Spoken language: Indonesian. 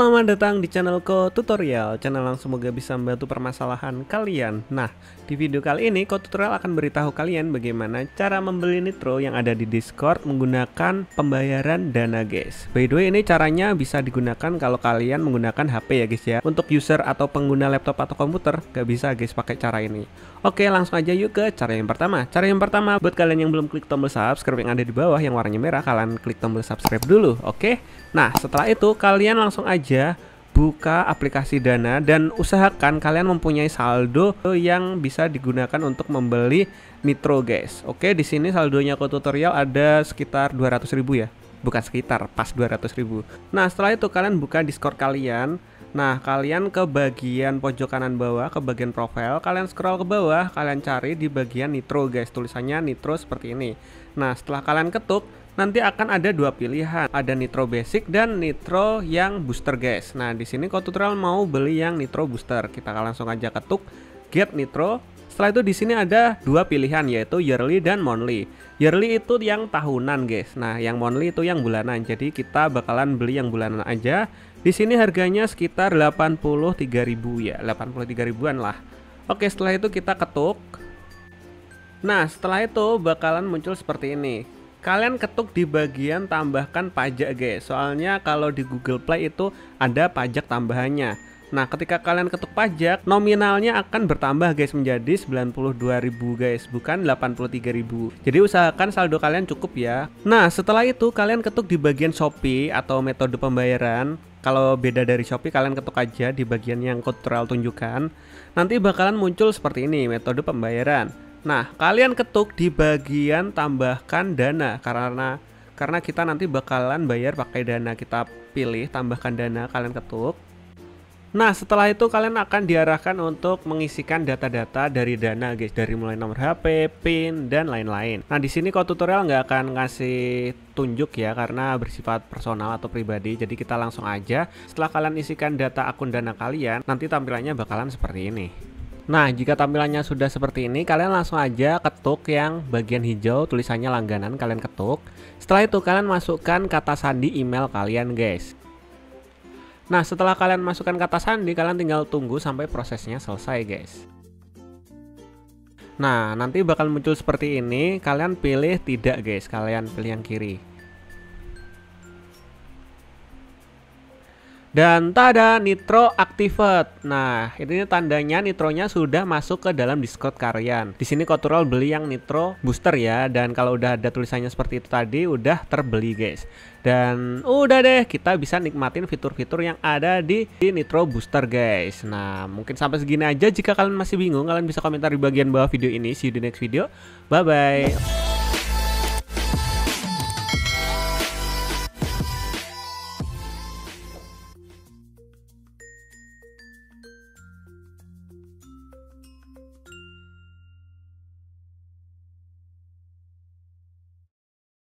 Selamat datang di channelku tutorial, channel yang semoga bisa membantu permasalahan kalian. Nah, di video kali ini tutorial akan beritahu kalian bagaimana cara membeli nitro yang ada di Discord menggunakan pembayaran dana guys. By the way, ini caranya bisa digunakan kalau kalian menggunakan HP ya guys ya. Untuk user atau pengguna laptop atau komputer gak bisa guys pakai cara ini. Oke, langsung aja yuk ke cara yang pertama. Cara yang pertama, buat kalian yang belum klik tombol subscribe yang ada di bawah yang warnanya merah, kalian klik tombol subscribe dulu, oke? Nah, setelah itu kalian langsung aja buka aplikasi Dana dan usahakan kalian mempunyai saldo yang bisa digunakan untuk membeli nitro guys. Oke, di sini saldonya tutorial ada sekitar 200.000 ya. Bukan sekitar, pas 200.000. Nah, setelah itu kalian buka Discord kalian. Nah, kalian ke bagian pojok kanan bawah, ke bagian profile, kalian scroll ke bawah, kalian cari di bagian nitro guys, tulisannya nitro seperti ini. Nah, setelah kalian ketuk, nanti akan ada dua pilihan, ada nitro basic dan nitro yang booster guys. Nah, di sini tutorial mau beli yang nitro booster, kita langsung aja ketuk get nitro. Setelah itu di sini ada dua pilihan yaitu yearly dan monthly. Yearly itu yang tahunan guys. Nah, yang monthly itu yang bulanan. Jadi kita bakalan beli yang bulanan aja. Di sini harganya sekitar 83.000 ya, 83 ribuan lah. Oke, setelah itu kita ketuk. Nah, setelah itu bakalan muncul seperti ini. Kalian ketuk di bagian tambahkan pajak guys. Soalnya kalau di Google Play itu ada pajak tambahannya. Nah, ketika kalian ketuk pajak, nominalnya akan bertambah guys menjadi 92.000 guys, bukan 83.000. Jadi usahakan saldo kalian cukup ya. Nah, setelah itu kalian ketuk di bagian Shopee atau metode pembayaran. Kalau beda dari Shopee, kalian ketuk aja di bagian yang tutorial tunjukkan. Nanti bakalan muncul seperti ini metode pembayaran. Nah, kalian ketuk di bagian tambahkan dana karena kita nanti bakalan bayar pakai dana. Kita pilih tambahkan dana, kalian ketuk. Nah, setelah itu kalian akan diarahkan untuk mengisikan data-data dari dana guys, dari mulai nomor HP, PIN dan lain-lain. Nah, di sini tutorial nggak akan ngasih tunjuk ya karena bersifat personal atau pribadi. Jadi kita langsung aja setelah kalian isikan data akun dana kalian, nanti tampilannya bakalan seperti ini. Nah, jika tampilannya sudah seperti ini, kalian langsung aja ketuk yang bagian hijau tulisannya langganan, kalian ketuk. Setelah itu kalian masukkan kata sandi email kalian guys. Nah, setelah kalian masukkan kata sandi, kalian tinggal tunggu sampai prosesnya selesai guys. Nah, nanti bakal muncul seperti ini. Kalian pilih tidak guys, kalian pilih yang kiri. Dan tada, nitro activate. Nah, ini tandanya nitronya sudah masuk ke dalam Discord kalian. Di sini tutorial beli yang nitro booster ya, dan kalau udah ada tulisannya seperti itu tadi udah terbeli guys. Dan udah deh, kita bisa nikmatin fitur-fitur yang ada di nitro booster guys. Nah, mungkin sampai segini aja. Jika kalian masih bingung, kalian bisa komentar di bagian bawah video ini. See you di next video. Bye bye.